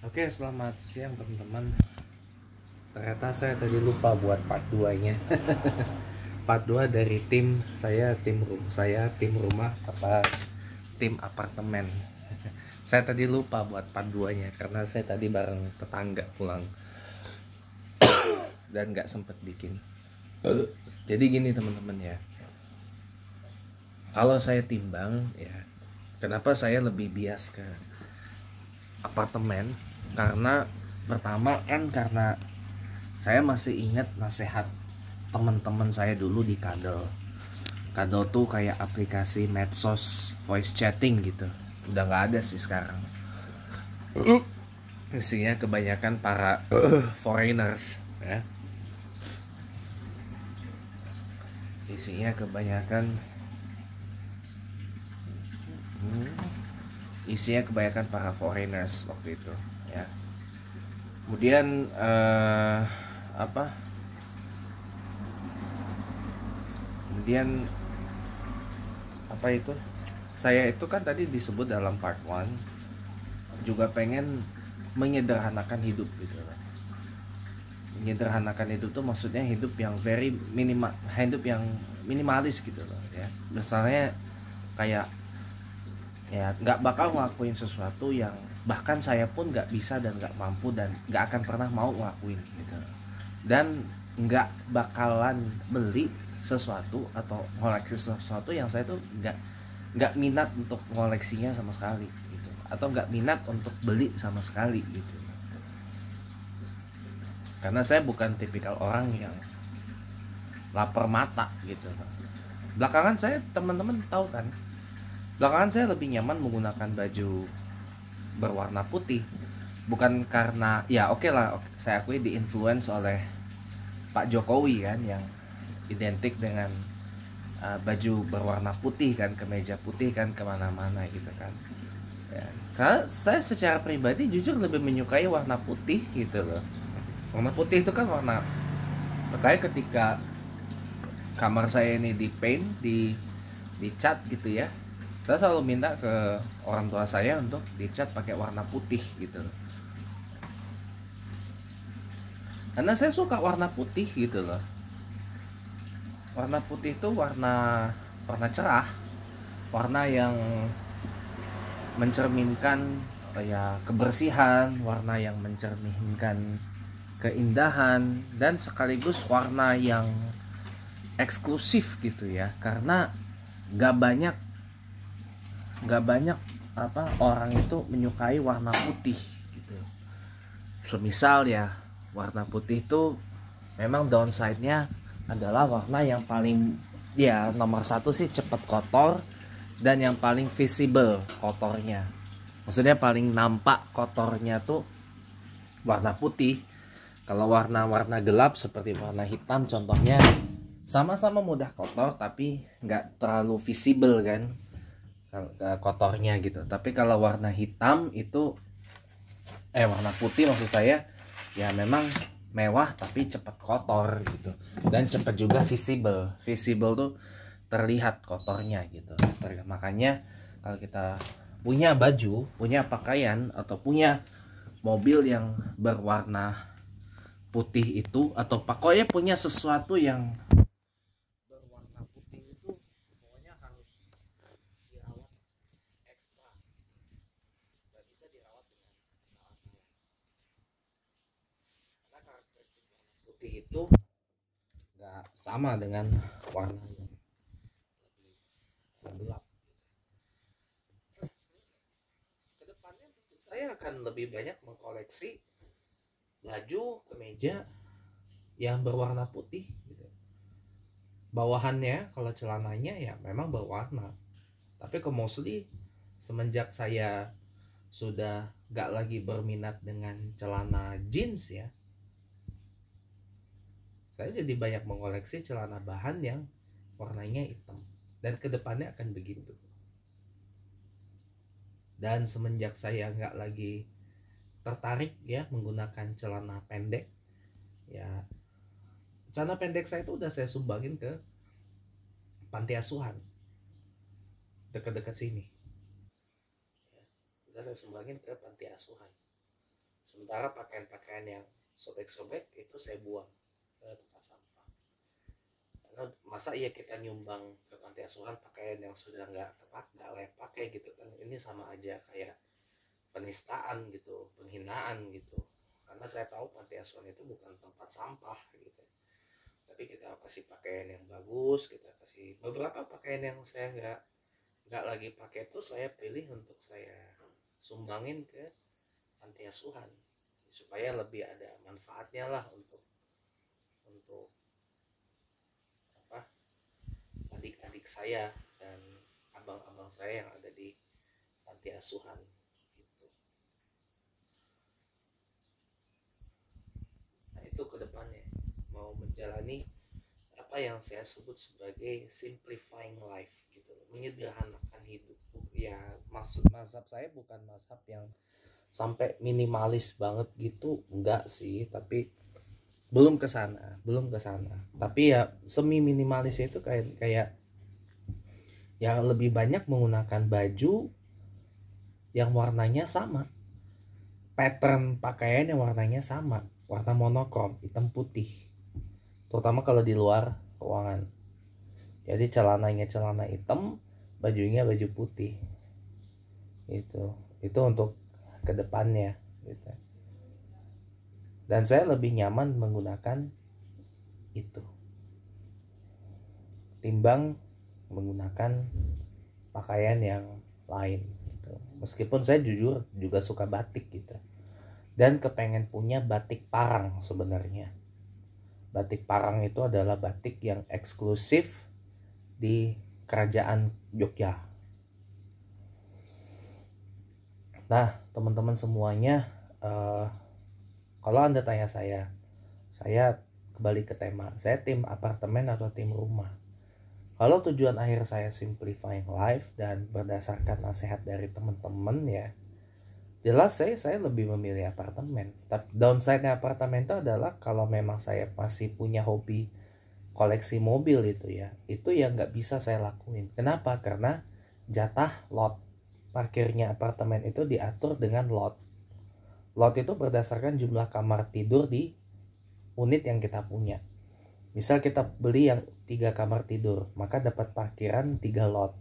Oke, selamat siang teman-teman. Ternyata saya tadi lupa buat part 2-nya. Part 2 dari tim rumah apa tim apartemen. Saya tadi lupa buat part 2-nya karena saya tadi bareng tetangga pulang dan nggak sempet bikin. Jadi gini teman-teman ya. Kalau saya timbang ya, kenapa saya lebih bias ke apartemen? Karena pertama kan karena saya masih ingat nasihat teman-teman saya dulu di Kadel. Kadel tuh kayak aplikasi medsos voice chatting gitu. Udah nggak ada sih sekarang. Isinya kebanyakan para foreigners ya. Isinya kebanyakan para foreigners waktu itu ya. Kemudian apa? Kemudian apa itu? Saya itu kan tadi disebut dalam part 1 juga pengen menyederhanakan hidup gitu loh. Menyederhanakan hidup tuh maksudnya hidup yang hidup yang minimalis gitu loh ya. Misalnya kayak ya nggak bakal ngelakuin sesuatu yang bahkan saya pun nggak bisa dan nggak mampu dan nggak akan pernah mau ngelakuin gitu. Dan nggak bakalan beli sesuatu atau ngoleksi sesuatu yang saya tuh nggak minat untuk ngoleksinya sama sekali gitu, atau nggak minat untuk beli sama sekali gitu. Karena saya bukan tipikal orang yang lapar mata gitu. Belakangan saya, teman-teman tahu kan, belakangan saya lebih nyaman menggunakan baju berwarna putih. Bukan karena ya oke lah, saya akui diinfluence oleh Pak Jokowi kan, yang identik dengan baju berwarna putih kan, kemeja putih kan kemana-mana gitu kan ya. Karena saya secara pribadi jujur lebih menyukai warna putih gitu loh. Warna putih itu kan warna, makanya ketika kamar saya ini di paint, di cat gitu ya, saya selalu minta ke orang tua saya untuk dicat pakai warna putih gitu loh. Karena saya suka warna putih gitu loh. Warna putih itu warna cerah, warna yang mencerminkan ya kebersihan, warna yang mencerminkan keindahan, dan sekaligus warna yang eksklusif gitu ya. Karena nggak banyak orang itu menyukai warna putih gitu. Semisal ya, warna putih itu memang downside-nya adalah warna yang paling ya nomor satu sih cepat kotor, dan yang paling visible kotornya, maksudnya paling nampak kotornya tuh warna putih. Kalau warna-warna gelap seperti warna hitam contohnya, sama-sama mudah kotor tapi nggak terlalu visible kan kotornya gitu. Tapi kalau warna hitam itu warna putih maksud saya, ya memang mewah tapi cepat kotor gitu, dan cepat juga visible tuh terlihat kotornya gitu. Makanya kalau kita punya baju, punya pakaian, atau punya mobil yang berwarna putih itu, atau pokoknya punya sesuatu yang berwarna putih itu, pokoknya harus dirawat ekstra, nggak bisa dirawat dengan asal-asalan. Karena karakteristik warna putih itu nggak sama dengan warna yang lebih gelap. Kedepannya mungkin saya akan lebih banyak mengkoleksi baju, kemeja yang berwarna putih gitu. Bawahannya kalau celananya ya memang berwarna, tapi mostly semenjak saya sudah gak lagi berminat dengan celana jeans ya, saya jadi banyak mengoleksi celana bahan yang warnanya hitam, dan kedepannya akan begitu. Dan semenjak saya gak lagi tertarik ya menggunakan celana pendek ya, celana pendek saya itu udah saya sumbangin ke panti asuhan dekat-dekat sini. Udah saya sumbangin ke panti asuhan. Sementara pakaian-pakaian yang sobek-sobek itu saya buang ke tempat sampah. Karena masa iya kita nyumbang ke panti asuhan pakaian yang sudah nggak tepat, nggak layak pakai gitu kan. Ini sama aja kayak penistaan gitu, penghinaan gitu. Karena saya tahu panti asuhan itu bukan tempat sampah gitu. Tapi kita kasih pakaian yang bagus, kita kasih beberapa pakaian yang saya nggak lagi pakai itu saya pilih untuk saya sumbangin ke panti asuhan supaya lebih ada manfaatnya lah untuk apa adik-adik saya dan abang-abang saya yang ada di panti asuhan gitu. Nah itu kedepannya mau menjalani apa yang saya sebut sebagai simplifying life gitu, menyederhanakan hidup. Ya maksud mazhab saya bukan mazhab yang sampai minimalis banget gitu, enggak sih, tapi belum ke sana. Tapi ya semi minimalis itu kayak yang lebih banyak menggunakan baju yang warnanya sama, pattern pakaian yang warnanya sama, warna monokrom, hitam putih, terutama kalau di luar ruangan. Jadi celananya celana hitam, bajunya baju putih. Itu untuk kedepannya gitu. Dan saya lebih nyaman menggunakan itu timbang menggunakan pakaian yang lain gitu. Meskipun saya jujur juga suka batik gitu, dan kepengen punya batik parang. Sebenarnya batik parang itu adalah batik yang eksklusif di kerajaan Jogja. Nah teman-teman semuanya, kalau Anda tanya saya kembali ke tema, saya tim apartemen atau tim rumah. Kalau tujuan akhir saya simplifying life dan berdasarkan nasihat dari teman-teman ya, jelas saya lebih memilih apartemen. Tapi downside-nya apartemen itu adalah kalau memang saya masih punya hobi koleksi mobil itu yang nggak bisa saya lakuin. Kenapa? Karena jatah lot parkirnya apartemen itu diatur dengan lot. Lot itu berdasarkan jumlah kamar tidur di unit yang kita punya. Misal kita beli yang 3 kamar tidur, maka dapat parkiran 3 lot.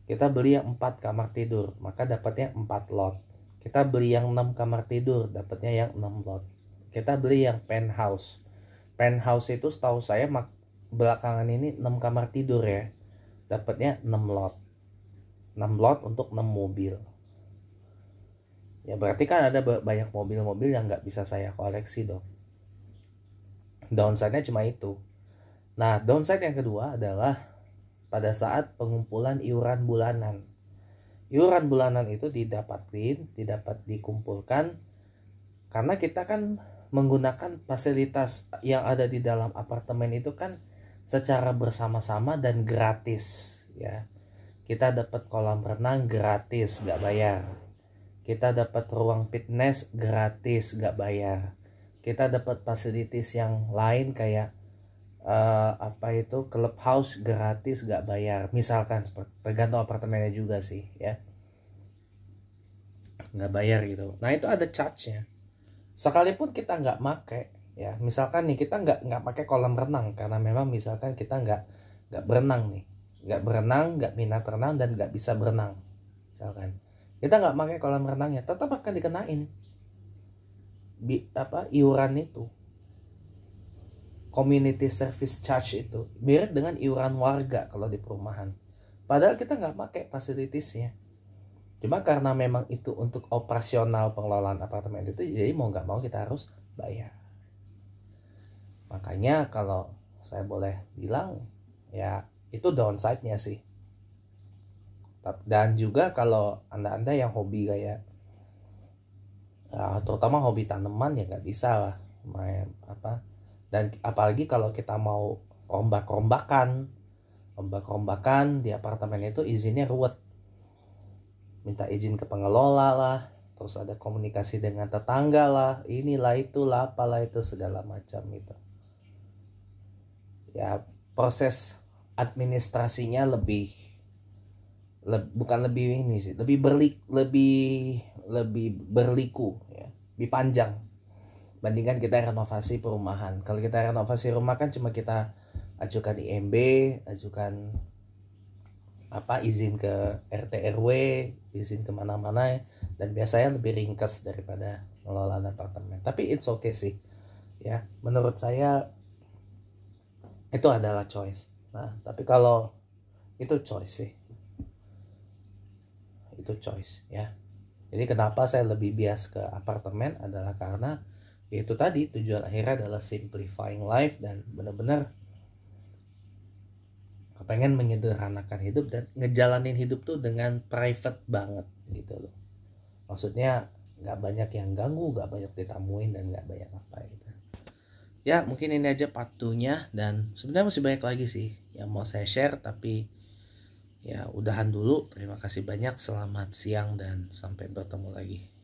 Kita beli yang 4 kamar tidur, maka dapatnya 4 lot. Kita beli yang 6 kamar tidur, dapatnya yang 6 lot. Kita beli yang penthouse. Penthouse itu setahu saya belakangan ini 6 kamar tidur ya. Dapatnya 6 lot. 6 lot untuk 6 mobil. Ya berarti kan ada banyak mobil-mobil yang nggak bisa saya koleksi dong. Downside-nya cuma itu. Nah, downside yang kedua adalah pada saat pengumpulan iuran bulanan. Iuran bulanan itu didapat dikumpulkan karena kita kan menggunakan fasilitas yang ada di dalam apartemen itu kan secara bersama-sama dan gratis ya. Kita dapat kolam renang gratis, nggak bayar. Kita dapat ruang fitness gratis, nggak bayar. Kita dapat fasilitas yang lain kayak clubhouse gratis, nggak bayar. Misalkan tergantung apartemennya juga sih ya, nggak bayar gitu. Nah itu ada charge-nya. Sekalipun kita nggak make ya, misalkan nih kita nggak pakai kolam renang karena memang misalkan kita nggak berenang nih, nggak minat renang dan nggak bisa berenang. Misalkan kita nggak pakai kolam renangnya, tetap akan dikenain iuran itu, community service charge itu mirip dengan iuran warga kalau di perumahan. Padahal kita nggak pakai fasilitasnya, cuma karena memang itu untuk operasional pengelolaan apartemen itu, jadi mau nggak mau kita harus bayar. Makanya kalau saya boleh bilang ya itu downside-nya sih. Dan juga kalau anda yang hobi kayak terutama hobi tanaman ya nggak bisa lah dan apalagi kalau kita mau rombak-rombakan di apartemen itu izinnya ruwet, minta izin ke pengelola lah, terus ada komunikasi dengan tetangga lah, inilah itulah apalah itu segala macam itu ya. Proses administrasinya lebih berliku ya. lebih panjang bandingkan kita renovasi perumahan. Kalau kita renovasi rumah kan cuma kita ajukan IMB, ajukan izin ke RT RW, izin kemana-mana, dan biasanya lebih ringkas daripada ngelola apartemen. Tapi it's okay sih, ya. Menurut saya itu adalah choice. Nah, tapi kalau itu choice sih, itu choice ya. Jadi kenapa saya lebih bias ke apartemen adalah karena itu tadi tujuan akhirnya adalah simplifying life dan benar-benar kepengen menyederhanakan hidup dan ngejalanin hidup tuh dengan private banget gitu loh. Maksudnya nggak banyak yang ganggu, nggak banyak ditamuin, dan nggak banyak apa gitu. Ya mungkin ini aja part 2-nya, dan sebenarnya masih banyak lagi sih yang mau saya share, tapi ya udahan dulu. Terima kasih banyak, selamat siang dan sampai bertemu lagi.